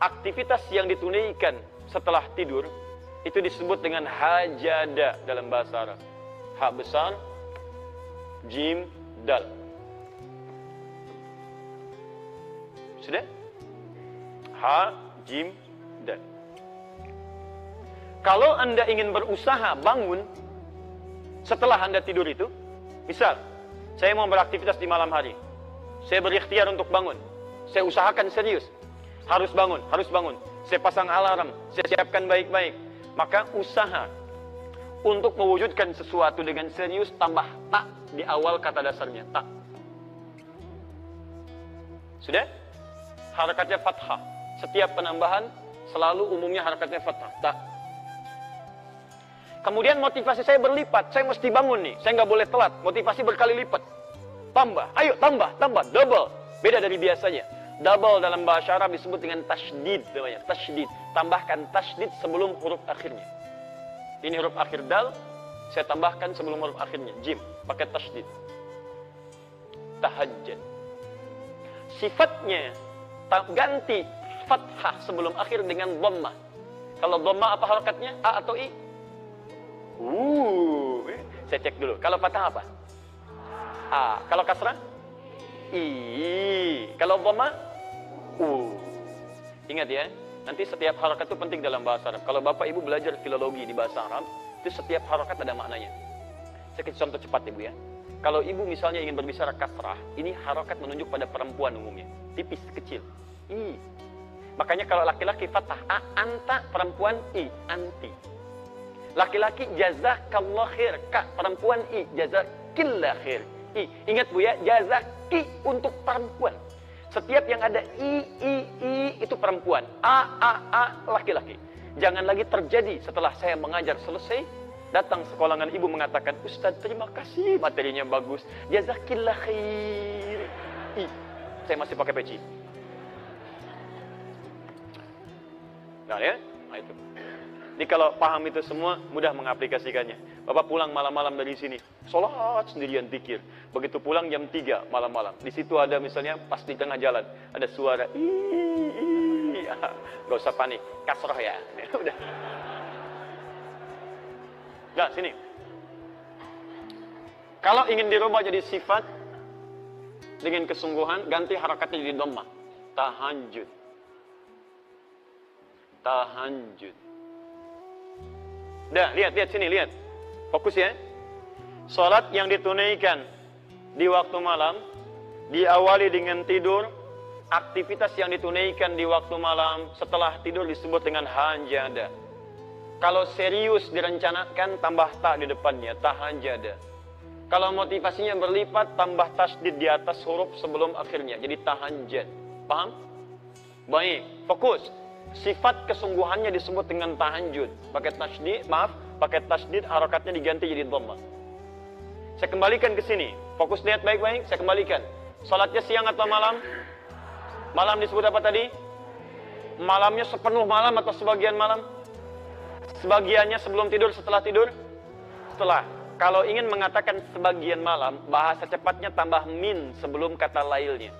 aktivitas yang ditunaikan setelah tidur itu disebut dengan hajada dalam bahasa Arab. Ha besar, jim, dal. Sudah? Ha, jim, dal. Kalau Anda ingin berusaha bangun setelah Anda tidur itu, misal, saya mau beraktivitas di malam hari. Saya berikhtiar untuk bangun. Saya usahakan serius. Harus bangun, harus bangun. Saya pasang alarm, saya siapkan baik-baik. Maka usaha untuk mewujudkan sesuatu dengan serius tambah tak di awal kata dasarnya, tak. Sudah? Harakatnya fathah. Setiap penambahan selalu umumnya harakatnya fathah, tak. Kemudian motivasi saya berlipat, saya mesti bangun nih, saya nggak boleh telat, motivasi berkali lipat. Tambah, ayo tambah, double. Beda dari biasanya. Double dalam bahasa Arab disebut dengan tasydid namanya, tasydid. Tambahkan tasydid sebelum huruf akhirnya. Ini huruf akhir dal, saya tambahkan sebelum huruf akhirnya, jim, pakai tasydid. Tahajjud. Sifatnya ganti fathah sebelum akhir dengan dhammah. Kalau dhammah apa harakatnya? A atau I? Saya cek dulu. Kalau fathah apa? A. Kalau kasrah? I. Kalau dhammah? Ingat ya, nanti setiap harakat itu penting dalam bahasa Arab. Kalau Bapak Ibu belajar filologi di bahasa Arab, itu setiap harakat ada maknanya. Saya kasih contoh cepat Ibu ya. Kalau Ibu misalnya ingin berbicara kasrah, ini harakat menunjuk pada perempuan umumnya. Tipis, kecil. I. Makanya kalau laki-laki fathah A, anta, perempuan I, anti. Laki-laki jazakallah khair, ka, perempuan I, jazakillah khair. I. Ingat Bu ya, jazaki untuk perempuan. Setiap yang ada I itu perempuan. A, laki-laki. Jangan lagi terjadi setelah saya mengajar selesai, datang sekolangan ibu mengatakan, Ustaz terima kasih materinya bagus. Jazakillah khair. I. Saya masih pakai peci. Nah ya, nah itu. Jadi kalau paham itu semua, mudah mengaplikasikannya. Bapak pulang malam-malam dari sini, sholat sendirian zikir. Begitu pulang jam 3 malam-malam. Di situ ada misalnya pas di tengah jalan, ada suara, gak usah panik, kasroh ya. Udah. Nah, sini. Kalau ingin dirubah jadi sifat dengan kesungguhan, ganti harakatnya jadi dhammah. Tahajud. Tahajud. Dah, lihat sini, lihat. Fokus ya. Salat yang ditunaikan di waktu malam diawali dengan tidur. Aktivitas yang ditunaikan di waktu malam setelah tidur disebut dengan hajada. Kalau serius direncanakan, tambah ta di depannya, tahajada. Kalau motivasinya berlipat, tambah tasdid di atas huruf sebelum akhirnya, jadi tahajjud. Paham? Baik, fokus. Sifat kesungguhannya disebut dengan tahajud. Pakai tasdid, harakatnya diganti jadi dhammah. Saya kembalikan ke sini. Fokus lihat baik-baik, saya kembalikan. Salatnya siang atau malam? Malam disebut apa tadi? Malamnya sepenuh malam atau sebagian malam? Sebagiannya sebelum tidur, setelah tidur? Setelah. Kalau ingin mengatakan sebagian malam, bahasa cepatnya tambah min sebelum kata lailnya.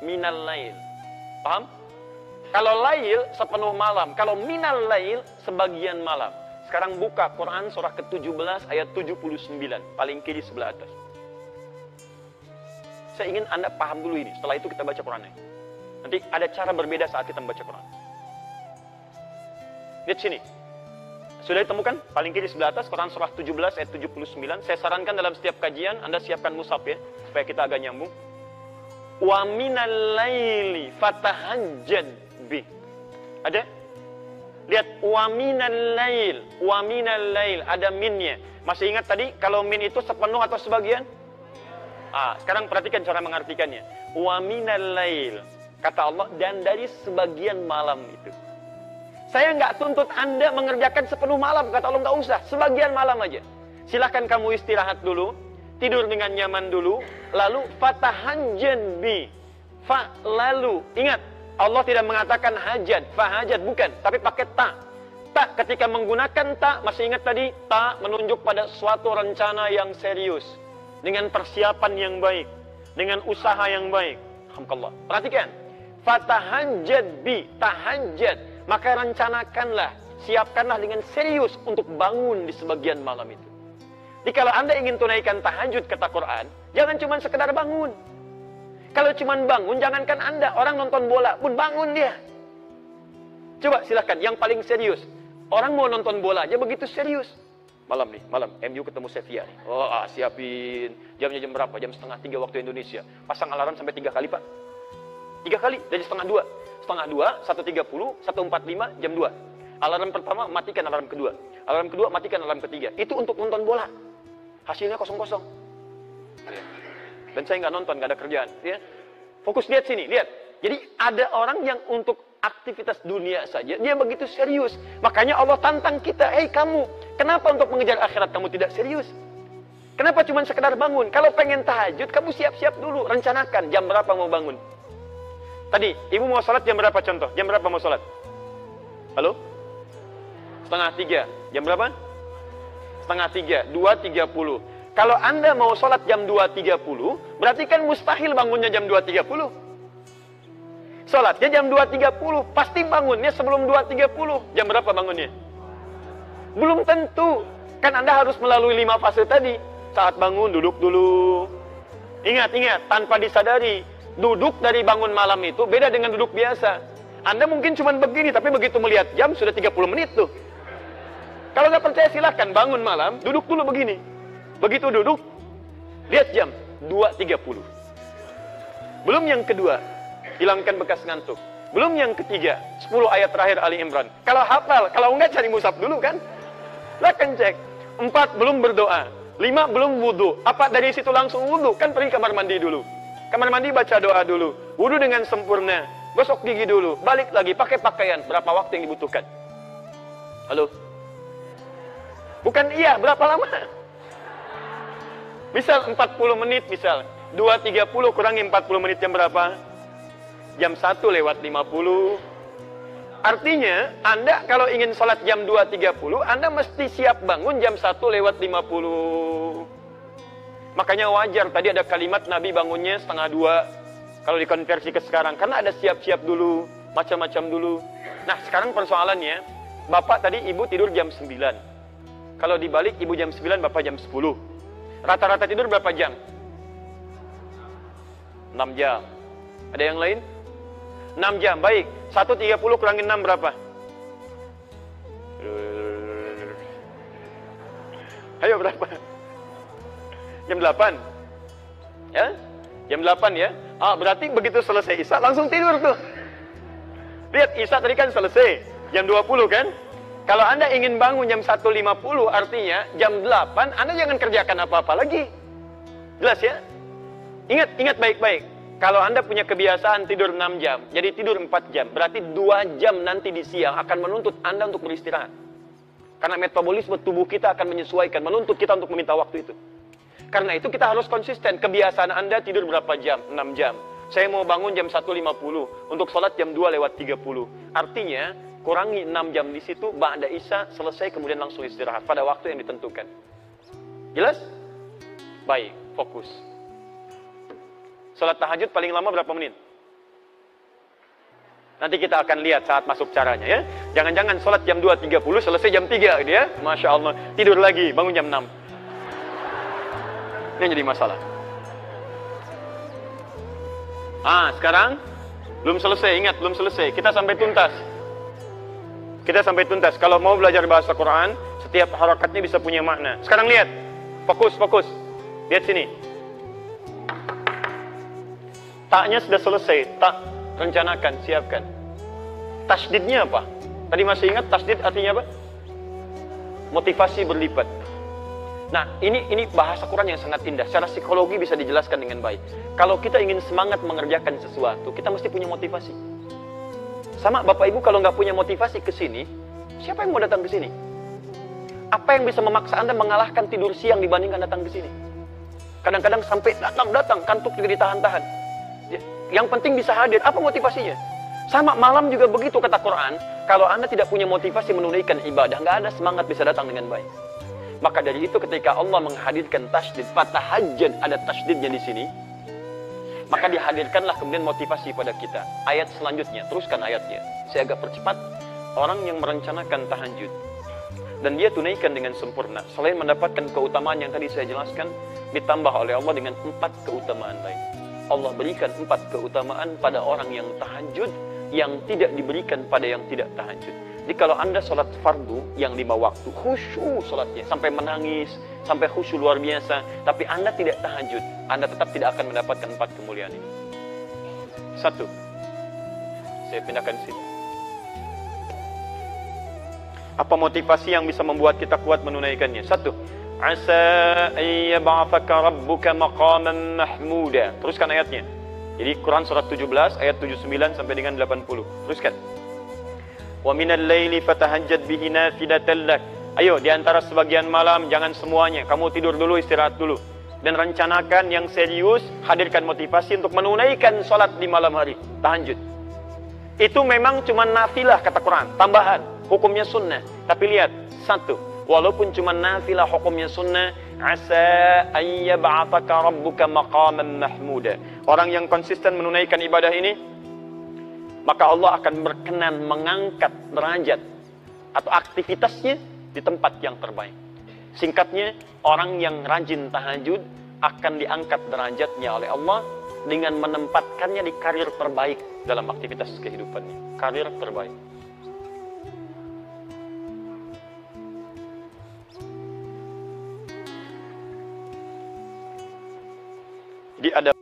Minal lail. Paham? Kalau lail sepenuh malam, kalau minal lail sebagian malam. Sekarang buka Quran surah ke-17 ayat 79, paling kiri sebelah atas. Saya ingin Anda paham dulu ini, setelah itu kita baca Qurannya. Nanti ada cara berbeda saat kita membaca Quran. Lihat sini. Sudah ditemukan? Paling kiri sebelah atas, Quran surah 17 ayat 79. Saya sarankan dalam setiap kajian, Anda siapkan mushaf ya, supaya kita agak nyambung. Wa minal laili fatahajjad bi. Ada? Lihat, wa minal lail, ada minnya. Masih ingat tadi kalau min itu sepenuh atau sebagian? Sekarang perhatikan cara mengartikannya. Wa minal lail, kata Allah, dan dari sebagian malam itu. Saya nggak tuntut Anda mengerjakan sepenuh malam, kata Allah, nggak usah, sebagian malam aja. Silahkan kamu istirahat dulu, tidur dengan nyaman dulu, lalu fatahajjad bi. Lalu, ingat, Allah tidak mengatakan hajat, fahajat, bukan, tapi pakai ta. Ta, ketika menggunakan ta, masih ingat tadi, ta menunjuk pada suatu rencana yang serius, dengan persiapan yang baik, dengan usaha yang baik. Alhamdulillah. Perhatikan, Fatahajjad bi, tahajjad. Maka rencanakanlah, siapkanlah dengan serius untuk bangun di sebagian malam itu. Jadi kalau Anda ingin tunaikan tahajud kata Quran, jangan cuma sekedar bangun. Kalau cuma bangun, jangankan Anda, orang nonton bola pun bangun dia. Coba silakan, yang paling serius. Orang mau nonton bola aja begitu serius. Malam nih, malam MU ketemu Sevilla nih. Oh, siapin. Jamnya jam berapa? Jam setengah 3 waktu Indonesia. Pasang alarm sampai 3 kali, Pak. 3 kali, dari setengah 2. Setengah 2, 1.30, 1.45, jam 2. Alarm pertama, matikan alarm kedua. Alarm kedua, matikan alarm ketiga. Itu untuk nonton bola. Hasilnya kosong-kosong. Dan saya nggak nonton, nggak ada kerjaan. Ya. Fokus lihat sini, lihat. Jadi ada orang yang untuk aktivitas dunia saja, dia begitu serius. Makanya Allah tantang kita, hei kamu, kenapa untuk mengejar akhirat kamu tidak serius? Kenapa cuma sekedar bangun? Kalau pengen tahajud, kamu siap-siap dulu, rencanakan jam berapa mau bangun. Tadi, ibu mau sholat jam berapa contoh? Jam berapa mau sholat? Halo? Setengah 3. Jam berapa? Setengah 3. 2.30. Kalau Anda mau sholat jam 2.30, berarti kan mustahil bangunnya jam 2.30. Sholatnya jam 2.30. Pasti bangunnya sebelum 2.30. Jam berapa bangunnya? Belum tentu. Kan Anda harus melalui 5 fase tadi. Saat bangun, duduk dulu. Ingat, tanpa disadari. Duduk dari bangun malam itu beda dengan duduk biasa. Anda mungkin cuma begini, tapi begitu melihat jam sudah 30 menit tuh. Kalau nggak percaya silakan bangun malam, duduk dulu begini. Begitu duduk, lihat jam 2.30. Belum yang kedua, hilangkan bekas ngantuk. Belum yang ketiga, 10 ayat terakhir Ali Imran. Kalau hafal, kalau enggak cari mushaf dulu kan. Silakan cek. 4 belum berdoa. 5 belum wudhu. Apa dari situ langsung wudhu? Kan pergi kamar mandi dulu. Kamar mandi baca doa dulu. Wudhu dengan sempurna. Gosok gigi dulu. Balik lagi pakai pakaian. Berapa waktu yang dibutuhkan? Halo? Bukan iya, berapa lama? Misal 40 menit misal. 2.30 kurangi 40 menit jam berapa? Jam 1 lewat 50. Artinya, Anda kalau ingin sholat jam 2.30, Anda mesti siap bangun jam 1 lewat 50. Makanya wajar, tadi ada kalimat Nabi bangunnya setengah 2. Kalau dikonversi ke sekarang, karena ada siap-siap dulu, macam-macam dulu. Nah, sekarang persoalannya, Bapak tadi Ibu tidur jam 9. Kalau dibalik, Ibu jam 9, Bapak jam 10. Rata-rata tidur berapa jam? 6 jam. Ada yang lain? 6 jam, baik. 1.30 kurangin 6 berapa? Ayo berapa? Jam 8. Ya? Jam 8 ya? Berarti begitu selesai Isya langsung tidur tuh. Lihat Isya tadi kan selesai. Jam 20 kan? Kalau Anda ingin bangun jam 1.50 artinya jam 8 Anda jangan kerjakan apa-apa lagi. Jelas ya? Ingat baik-baik. Kalau Anda punya kebiasaan tidur 6 jam, jadi tidur 4 jam, berarti 2 jam nanti di siang akan menuntut Anda untuk beristirahat. Karena metabolisme tubuh kita akan menyesuaikan, menuntut kita untuk meminta waktu itu. Karena itu kita harus konsisten. Kebiasaan Anda tidur berapa jam? 6 jam. Saya mau bangun jam 1.50, untuk sholat jam 2 lewat 30. Artinya, kurangi 6 jam di situ, ba'da Isya, selesai kemudian langsung istirahat pada waktu yang ditentukan. Jelas? Baik, fokus. Sholat tahajud paling lama berapa menit? Nanti kita akan lihat saat masuk caranya ya. Jangan-jangan sholat jam 2.30 selesai jam 3 gitu ya. Masya Allah. Tidur lagi, bangun jam 6. Ini yang jadi masalah. Sekarang belum selesai, ingat belum selesai. Kita sampai tuntas. Kalau mau belajar bahasa Quran, setiap harakatnya bisa punya makna. Sekarang lihat. Fokus. Lihat sini. Taknya sudah selesai. Tak, rencanakan, siapkan. Tasdidnya apa? Tadi masih ingat tasdid artinya apa? Motivasi berlipat. Nah, ini bahasa Quran yang sangat indah. Secara psikologi bisa dijelaskan dengan baik. Kalau kita ingin semangat mengerjakan sesuatu, kita mesti punya motivasi. Sama Bapak Ibu kalau nggak punya motivasi ke sini, siapa yang mau datang ke sini? Apa yang bisa memaksa Anda mengalahkan tidur siang dibandingkan datang ke sini? Kadang-kadang sampai datang, kantuk juga ditahan-tahan. Yang penting bisa hadir. Apa motivasinya? Sama malam juga begitu kata Quran. Kalau Anda tidak punya motivasi menunaikan ibadah, nggak ada semangat bisa datang dengan baik. Maka dari itu ketika Allah menghadirkan tasdid, fatahajjad, ada tasdidnya di sini. Maka dihadirkanlah kemudian motivasi pada kita. Ayat selanjutnya, teruskan ayatnya. Saya agak percepat. Orang yang merencanakan tahajud dan dia tunaikan dengan sempurna, selain mendapatkan keutamaan yang tadi saya jelaskan, ditambah oleh Allah dengan 4 keutamaan lain. Allah berikan 4 keutamaan pada orang yang tahajud yang tidak diberikan pada yang tidak tahajud. Jadi kalau Anda sholat fardu yang 5 waktu, khusyuk sholatnya, sampai menangis, sampai khusyuk luar biasa, tapi Anda tidak tahajud, Anda tetap tidak akan mendapatkan 4 kemuliaan ini. 1. Saya pindahkan sini. Apa motivasi yang bisa membuat kita kuat menunaikannya? 1. Asa ayyab'athaka rabbuka maqaman mahmuda. Teruskan ayatnya. Jadi Quran surat 17 ayat 79 sampai dengan 80. Teruskan. Wa minal laili fatahajjad bihi nafilatan lak. Ayo di antara sebagian malam, jangan semuanya. Kamu tidur dulu, istirahat dulu. Dan rencanakan yang serius, hadirkan motivasi untuk menunaikan salat di malam hari, tahajud. Itu memang cuma nafilah kata Quran, tambahan, hukumnya sunnah. Tapi lihat, 1, walaupun cuma nafilah hukumnya sunnah, asa ayyab'athaka rabbuka maqaman mahmuda. Orang yang konsisten menunaikan ibadah ini, maka Allah akan berkenan mengangkat derajat atau aktivitasnya di tempat yang terbaik. Singkatnya, orang yang rajin tahajud akan diangkat derajatnya oleh Allah dengan menempatkannya di karir terbaik dalam aktivitas kehidupannya. Karir terbaik. Jadi ada